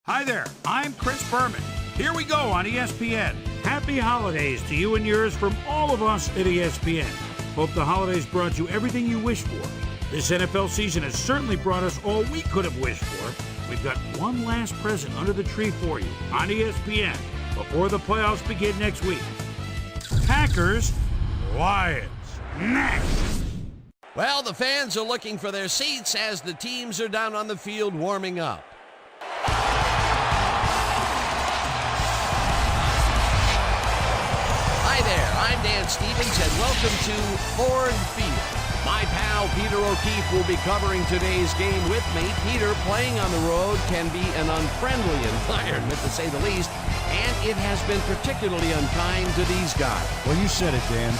Hi there, I'm Chris Berman. Here we go on ESPN. Happy holidays to you and yours from all of us at ESPN. Hope the holidays brought you everything you wished for. This NFL season has certainly brought us all we could have wished for. We've got one last present under the tree for you on ESPN before the playoffs begin next week. Packers, Lions, next. Well, the fans are looking for their seats as the teams are down on the field warming up. Hi there, I'm Dan Stevens, and welcome to Ford Field. My pal Peter O'Keefe will be covering today's game with me. Peter, playing on the road can be an unfriendly environment, to say the least, and it has been particularly unkind to these guys. Well, you said it, Dan.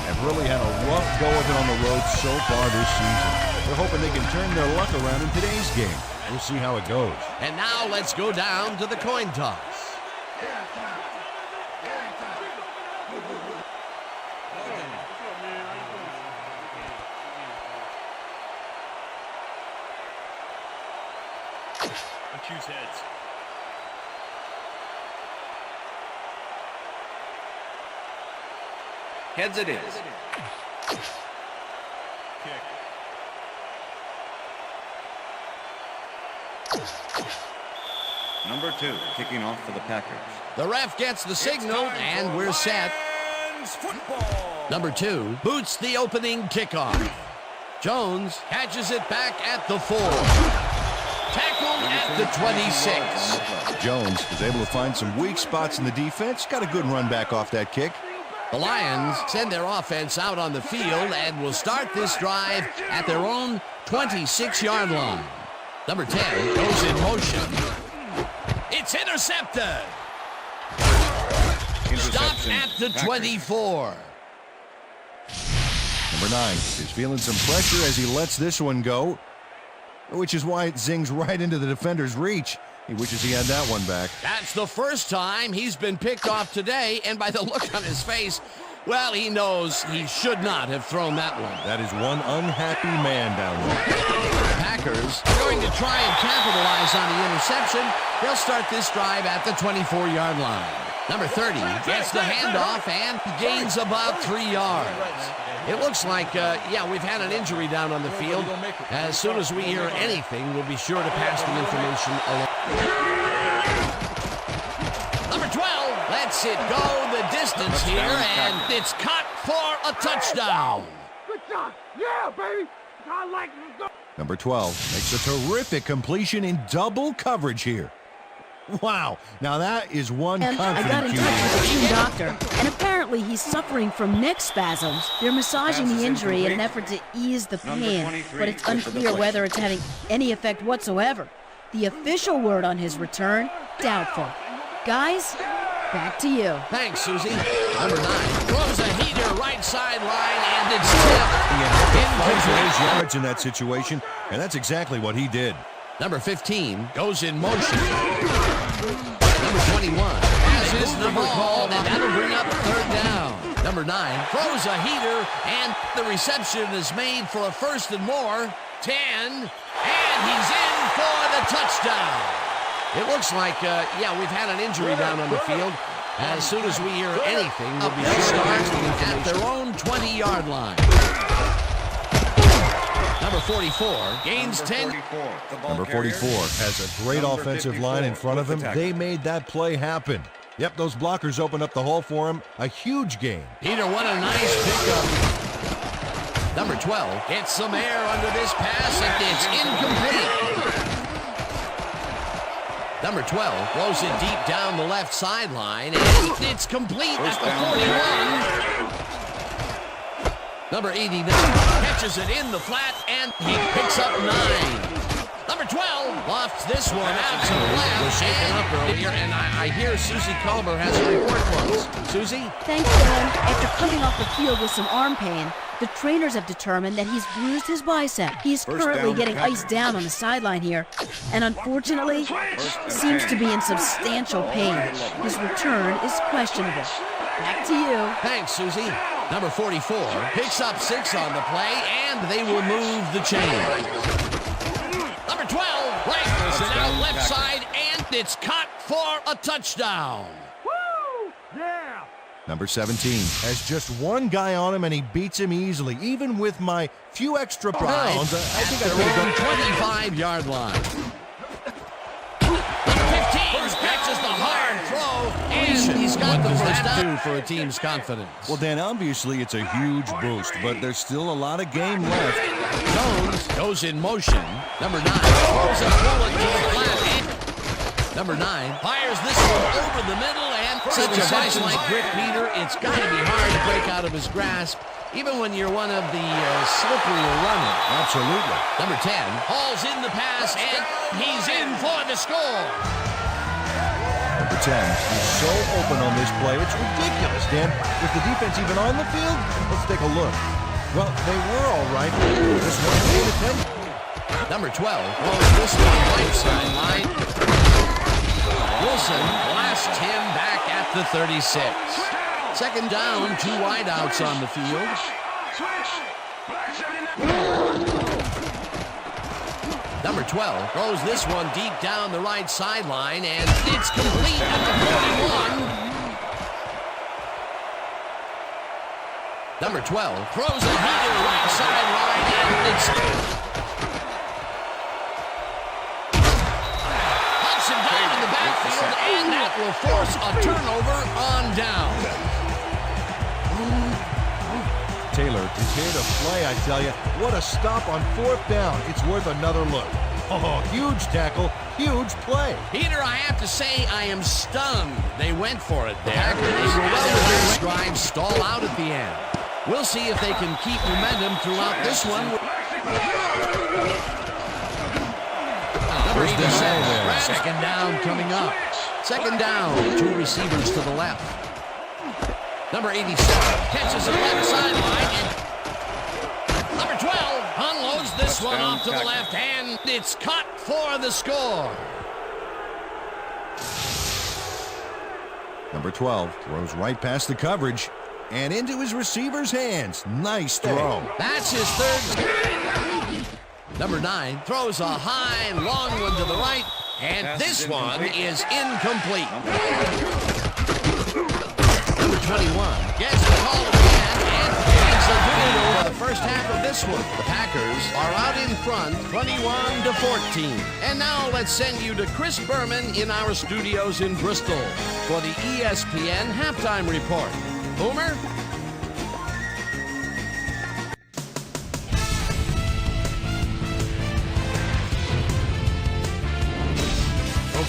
Have really had a rough go of it on the road so far this season. They're hoping they can turn their luck around in today's game. We'll see how it goes. And now let's go down to the coin toss. Choose heads. Heads it is. Kick. Number 2, kicking off for the Packers. The ref gets the signal, and we're set. Number 2 boots the opening kickoff. Jones catches it back at the 4. Tackled at the 26. Jones was able to find some weak spots in the defense. Got a good run back off that kick. The Lions send their offense out on the field and will start this drive at their own 26-yard line. Number 10 goes in motion. It's intercepted. Stopped at the 24. Number 9 is feeling some pressure as he lets this one go, which is why it zings right into the defender's reach. He wishes he had that one back. That's the first time he's been picked off today, and by the look on his face, well, he knows he should not have thrown that one. That is one unhappy man down there. The Packers are going to try and capitalize on the interception. They'll start this drive at the 24-yard line. Number 30 gets the handoff and gains about 3 yards. It looks like, we've had an injury down on the field. As soon as we hear anything, we'll be sure to pass the information along. Number 12 lets it go the distance here, and it's caught for a touchdown. Good job. Yeah, baby. I like it. Number 12 makes a terrific completion in double coverage here. Wow, now that is one confident I got in touch with the team doctor, and apparently he's suffering from neck spasms. They're massaging the injury in an effort to ease the pain, but it's unclear whether it's having any effect whatsoever. The official word on his return, doubtful. Guys, back to you. Thanks, Susie. Number 9 throws a heater right sideline, and it's tipped. He had 5 yards in that situation, and that's exactly what he did. Number 15 goes in motion. Number 21 has his number called, and that'll bring up 3rd down. Number 9 throws a heater, and the reception is made for a 1st and more. 10, and he's in for the touchdown. It looks like, we've had an injury down on the field. As soon as we hear anything, we'll be sure at their own 20-yard line. Number 44 gains 10. Number 44 has a great offensive line in front of him. They made that play happen. Yep, those blockers opened up the hole for him. A huge gain. Peter, what a nice pickup. Number 12 gets some air under this pass, and it's incomplete. Number 12 throws it deep down the left sideline, and it's complete at the 41. Number 89 catches it in the flat, and he picks up 9. Number 12 lofts this one out to the left. We're shaking up earlier, and I hear Susie Culber has a report for us. Susie? Thanks, Dan. After coming off the field with some arm pain, the trainers have determined that he's bruised his bicep. He's currently getting iced down on the sideline here, and unfortunately, seems to be in substantial pain. His return is questionable. Back to you. Thanks, Susie. Number 44 picks up 6 on the play, and they will move the chain. Number 12 rifles it out left side, and it's caught for a touchdown. Woo! Yeah! Number 17 has just one guy on him, and he beats him easily. Even with my few extra pounds, I think I could have done 25-yard line. 15 catches the hard throw, and he's got the first down for a team's confidence. Well, Dan, obviously it's a huge boost, but there's still a lot of game left. Jones goes in motion. Number 9 throws a bullet to the flat. Number 9 fires this one over the middle, and such a vice like grip, Peter, it's got to be hard to break out of his grasp, even when you're one of the slipperier runners. Absolutely. Number 10 hauls in the pass, and he's in for the score. Number 10 is so open on this play, it's ridiculous, Dan. Is the defense even on the field? Let's take a look. Well, they were all right. This one paid attention. Number 12 throws this one right sideline. Wilson blasts him back at the 36. Second down, 2 wideouts on the field. Number 12 throws this one deep down the right sideline, and it's complete at the 41. Number 12 throws a heater right sideline, and it's hunts him down in the backfield, and that will force a turnover on down. Taylor is here to play, I tell you. What a stop on 4th down. It's worth another look. Oh, huge tackle, huge play. Peter, I have to say I am stunned. They went for it there. They were well in their stride, stall out at the end. We'll see if they can keep momentum throughout this one. Number 87, second down coming up. Second down, 2 receivers to the left. Number 87 catches the left sideline, and number 12 unloads this one off to the left, and it's caught for the score. Number 12 throws right past the coverage and into his receiver's hands. Nice throw. That's his third. Number 9 throws a high, long one to the right, and this one is incomplete. Number 21 gets the call at the end, and it's a good for the first half of this one. The Packers are out in front, 21-14. And now let's send you to Chris Berman in our studios in Bristol for the ESPN Halftime Report. Boomer?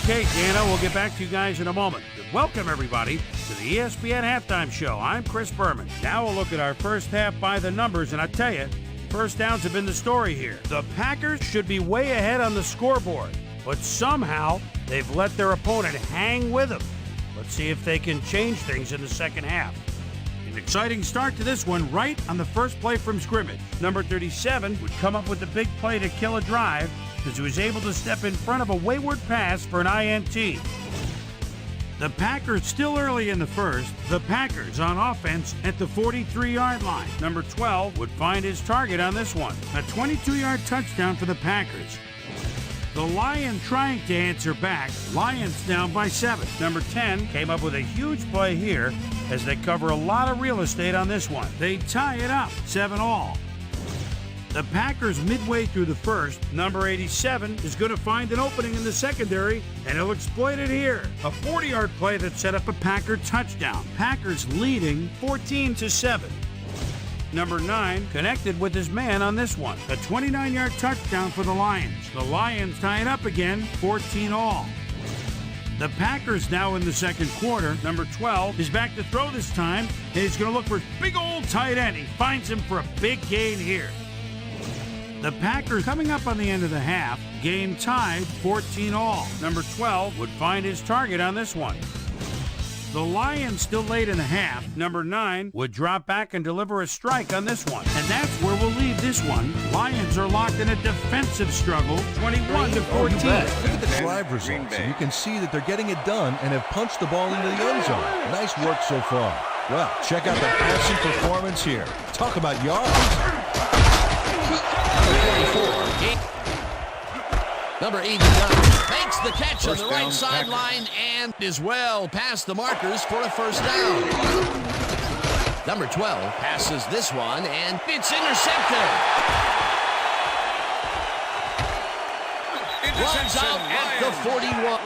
Okay, Dana, we'll get back to you guys in a moment. Welcome, everybody, to the ESPN Halftime Show. I'm Chris Berman. Now we'll look at our first half by the numbers, and I tell you, first downs have been the story here. The Packers should be way ahead on the scoreboard, but somehow they've let their opponent hang with them. Let's see if they can change things in the second half. An exciting start to this one right on the first play from scrimmage. Number 37 would come up with the big play to kill a drive because he was able to step in front of a wayward pass for an INT. The Packers still early in the first. The Packers on offense at the 43-yard line. Number 12 would find his target on this one. A 22-yard touchdown for the Packers. The Lions trying to answer back. Lions down by 7. Number 10 came up with a huge play here as they cover a lot of real estate on this one. They tie it up, 7-all. The Packers midway through the first. Number 87 is going to find an opening in the secondary, and he'll exploit it here. A 40-yard play that set up a Packer touchdown. Packers leading 14-7. Number 9 connected with his man on this one. A 29-yard touchdown for the Lions. The Lions tie it up again, 14-all. The Packers now in the second quarter. Number 12 is back to throw this time, and he's going to look for big old tight end. He finds him for a big gain here. The Packers coming up on the end of the half. Game tied, 14-all. Number 12 would find his target on this one. The Lions still late in the half. Number 9 would drop back and deliver a strike on this one. And that's where we'll leave this one. Lions are locked in a defensive struggle, 21-14. Look at the drive results, and you can see that they're getting it done and have punched the ball into the end zone. Nice work so far. Well, check out the passing performance here. Talk about yards. Number 89 makes the catch on the right sideline and is well past the markers for a first down. Number 12 passes this one, and it's intercepted. Runs out at the 41.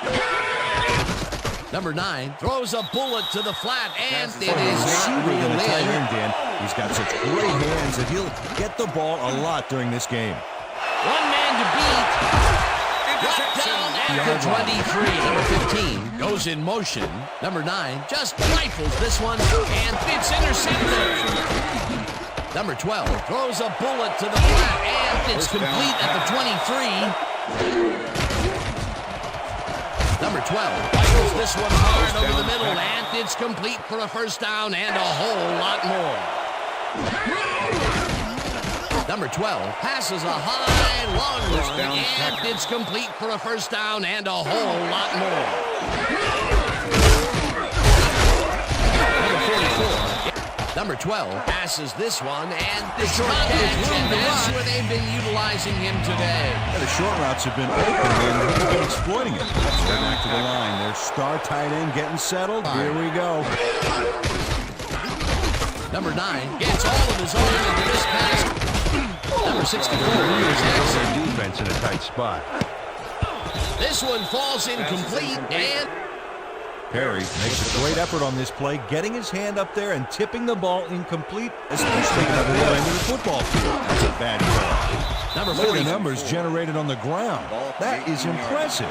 Number 9 throws a bullet to the flat, and it is not reeled in. Dan. He's got such great hands that he'll get the ball a lot during this game. One man to beat. Brought down at the 23. Number 15 goes in motion. Number 9 just rifles this one, and it's intercepted. Number 12 throws a bullet to the flat, and it's complete at the 23. Number 12 rifles this one hard over the middle, and it's complete for a first down and a whole lot more. Number 12 passes a high, long one, and it's complete for a first down and a whole lot more. Number 44. Number 12 passes this one, and the short catch, and that's where they've been utilizing him today. Yeah, the short routes have been open, and he's been exploiting it. Let's go back to the line. Their star tight end getting settled. Here we go. Number 9 gets all of his arm into this pass. Number 64 is Their defense in a tight spot. This one falls incomplete, and Perry makes a great effort on this play, getting his hand up there and tipping the ball incomplete, especially at the other end of the football field. That's a bad call. number Look at 40 the numbers generated on the ground. That is impressive.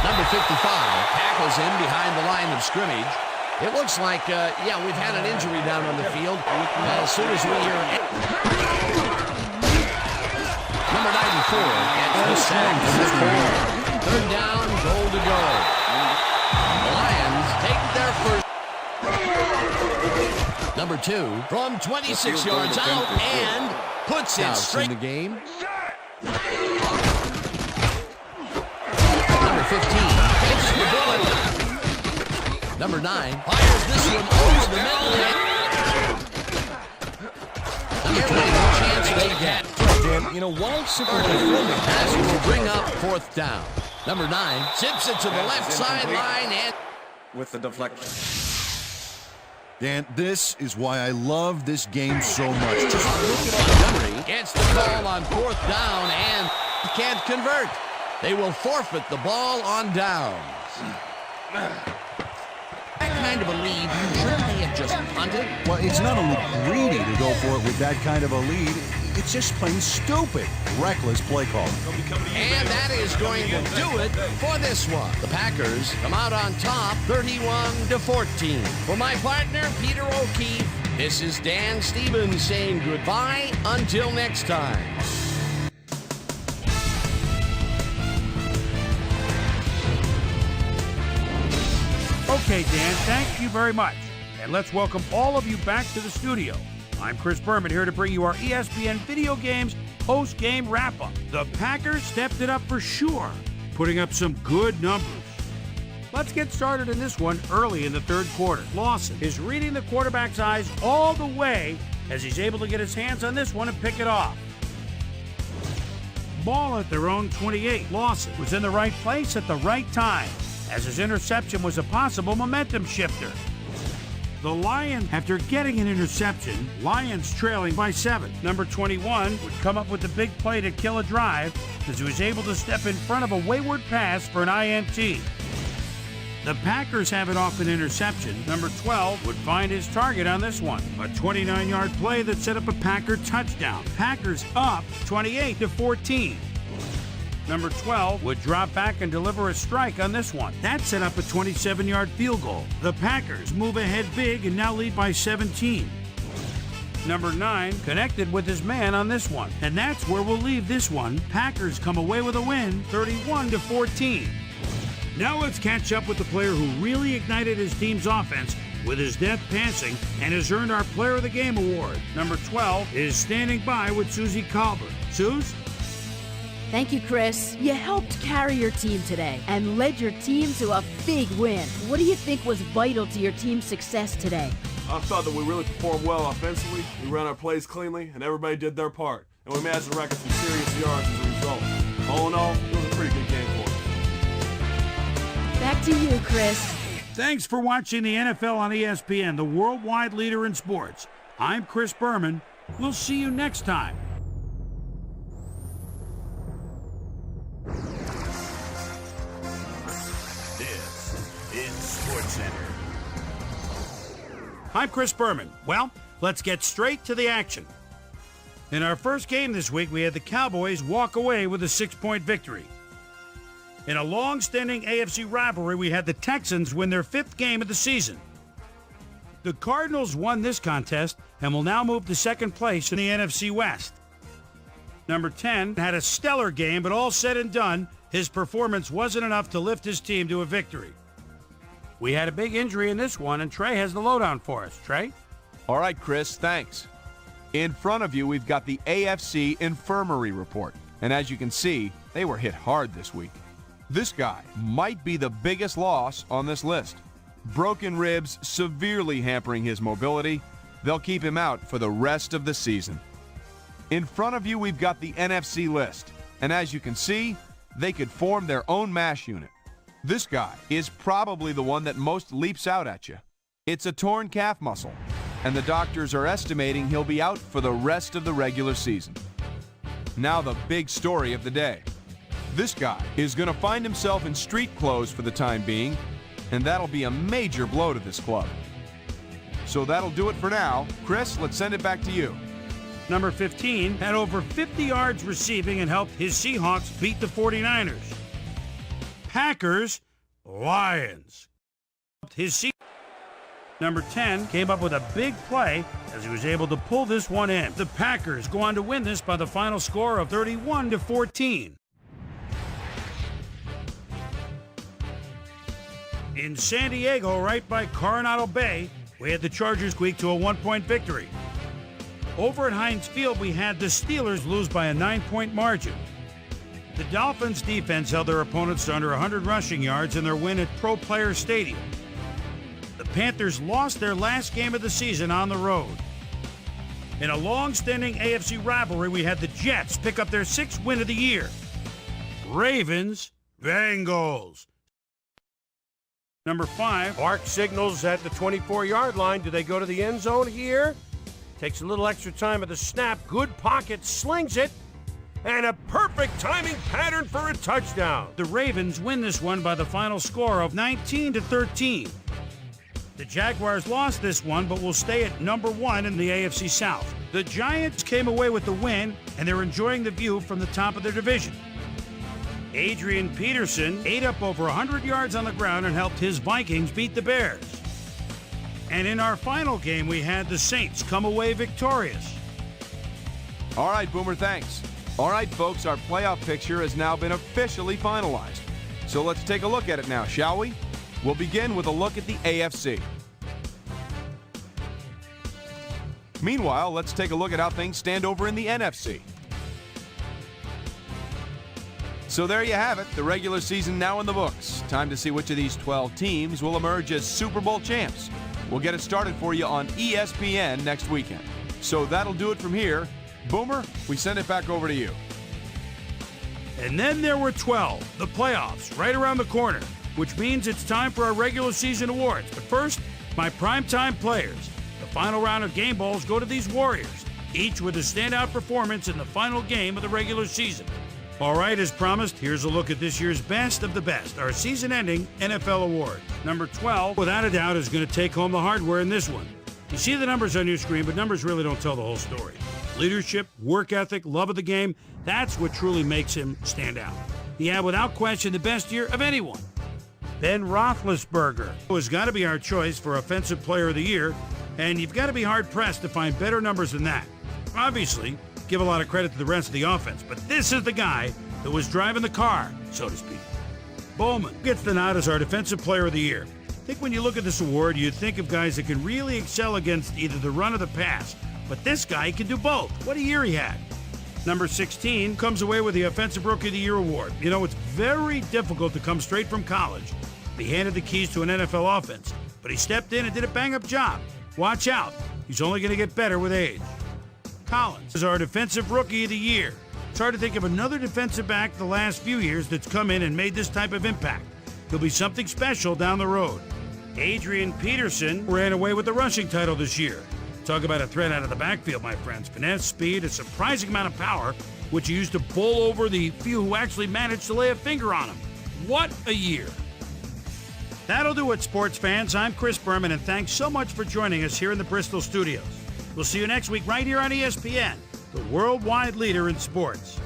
Number 55 tackles him behind the line of scrimmage. It looks like, we've had an injury down on the field. As soon as we hear number 94 gets the sack. Third down, goal to go. The Lions take their first. Number 2 from 26 yards out and puts it straight in the game. Number 15 hits the bullet. Number 9 fires this one over the middle. Every chance they get. Dan, you know, why simply defending? As he will bring up fourth down. Number 9 zips it to the left sideline and with the deflection. Dan, this is why I love this game so much. Just look at Montgomery gets the call on fourth down and can't convert. They will forfeit the ball on downs. That kind of a lead, shouldn't they have just punted? Well, it's not only greedy to go for it with that kind of a lead, it's just plain stupid. Reckless play calling. And that is going to do it for this one. The Packers come out on top 31-14. For my partner, Peter O'Keefe, this is Dan Stevens saying goodbye until next time. Okay, Dan, thank you very much. And let's welcome all of you back to the studio. I'm Chris Berman here to bring you our ESPN Video Games post-game wrap-up. The Packers stepped it up for sure, putting up some good numbers. Let's get started in this one early in the third quarter. Lawson is reading the quarterback's eyes all the way as he's able to get his hands on this one and pick it off. Ball at their own 28. Lawson was in the right place at the right time, as his interception was a possible momentum shifter. The Lions, after getting an interception, Lions trailing by 7. Number 21 would come up with the big play to kill a drive as he was able to step in front of a wayward pass for an INT. The Packers have it off an interception. Number 12 would find his target on this one. A 29-yard play that set up a Packer touchdown. Packers up 28-14. Number 12 would drop back and deliver a strike on this one. That set up a 27-yard field goal. The Packers move ahead big and now lead by 17. Number 9 connected with his man on this one. And that's where we'll leave this one. Packers come away with a win, 31-14. Now let's catch up with the player who really ignited his team's offense with his depth passing and has earned our Player of the Game award. Number 12 is standing by with Susie Colbert. Suze? Thank you, Chris. You helped carry your team today and led your team to a big win. What do you think was vital to your team's success today? I thought that we really performed well offensively. We ran our plays cleanly, and everybody did their part. And we managed to rack up some serious yards as a result. All in all, it was a pretty good game for us. Back to you, Chris. Thanks for watching the NFL on ESPN, the worldwide leader in sports. I'm Chris Berman. We'll see you next time. This is SportsCenter. I'm Chris Berman. Well, let's get straight to the action. In our first game this week, we had the Cowboys walk away with a 6-point victory. In a long-standing AFC rivalry, we had the Texans win their 5th game of the season. The Cardinals won this contest and will now move to second place in the NFC West. Number 10 had a stellar game, but all said and done, his performance wasn't enough to lift his team to a victory. We had a big injury in this one, and Trey has the lowdown for us. Trey? All right, Chris, thanks. In front of you, we've got the Afc Infirmary Report. And as you can see, they were hit hard this week. This guy might be the biggest loss on this list. Broken ribs severely hampering his mobility. They'll keep him out for the rest of the season. In front of you, we've got the NFC list. And as you can see, they could form their own MASH unit. This guy is probably the one that most leaps out at you. It's a torn calf muscle, and the doctors are estimating he'll be out for the rest of the regular season. Now the big story of the day. This guy is going to find himself in street clothes for the time being, and that'll be a major blow to this club. So that'll do it for now. Chris, let's send it back to you. Number 15 had over 50 yards receiving and helped his Seahawks beat the 49ers. Packers, Lions. Number 10 came up with a big play as he was able to pull this one in. The Packers go on to win this by the final score of 31-14. In San Diego, right by Coronado Bay, we had the Chargers squeak to a 1-point victory. Over at Heinz Field, we had the Steelers lose by a 9-point margin. The Dolphins' defense held their opponents to under 100 rushing yards in their win at Pro Player Stadium. The Panthers lost their last game of the season on the road. In a long-standing AFC rivalry, we had the Jets pick up their 6th win of the year. Ravens, Bengals. Number 5, Park signals at the 24-yard line. Do they go to the end zone here? Takes a little extra time at the snap. Good pocket, slings it. And a perfect timing pattern for a touchdown. The Ravens win this one by the final score of 19-13. The Jaguars lost this one, but will stay at number 1 in the AFC South. The Giants came away with the win, and they're enjoying the view from the top of their division. Adrian Peterson ate up over 100 yards on the ground and helped his Vikings beat the Bears. And in our final game, we had the Saints come away victorious. All right, Boomer, thanks. All right, folks, our playoff picture has now been officially finalized. So let's take a look at it now, shall we? We'll begin with a look at the AFC. Meanwhile, let's take a look at how things stand over in the NFC. So there you have it, the regular season now in the books. Time to see which of these 12 teams will emerge as Super Bowl champs. We'll get it started for you on ESPN next weekend. So that'll do it from here. Boomer, we send it back over to you. And then there were 12, the playoffs, right around the corner, which means it's time for our regular season awards. But first, my primetime players. The final round of game balls go to these Warriors, each with a standout performance in the final game of the regular season. All right, as promised, here's a look at this year's best of the best, our season-ending NFL award. Number 12, without a doubt, is going to take home the hardware in this one. You see the numbers on your screen, but numbers really don't tell the whole story. Leadership, work ethic, love of the game, that's what truly makes him stand out. He had, without question, the best year of anyone. Ben Roethlisberger has got to be our choice for Offensive Player of the Year, and you've got to be hard-pressed to find better numbers than that. Obviously, give a lot of credit to the rest of the offense, but this is the guy that was driving the car, so to speak. Bowman gets the nod as our Defensive Player of the Year. I think when you look at this award, you think of guys that can really excel against either the run or the pass, but this guy can do both. What a year he had. Number 16 comes away with the Offensive Rookie of the Year award. You know, it's very difficult to come straight from college. He handed the keys to an NFL offense, but he stepped in and did a bang-up job. Watch out, he's only going to get better with age. Collins is our Defensive Rookie of the Year. It's hard to think of another defensive back the last few years that's come in and made this type of impact. He'll be something special down the road. Adrian Peterson ran away with the rushing title this year. Talk about a threat out of the backfield, my friends. Finesse, speed, a surprising amount of power, which he used to bowl over the few who actually managed to lay a finger on him. What a year. That'll do it, sports fans. I'm Chris Berman, and thanks so much for joining us here in the Bristol studios. We'll see you next week right here on ESPN, the worldwide leader in sports.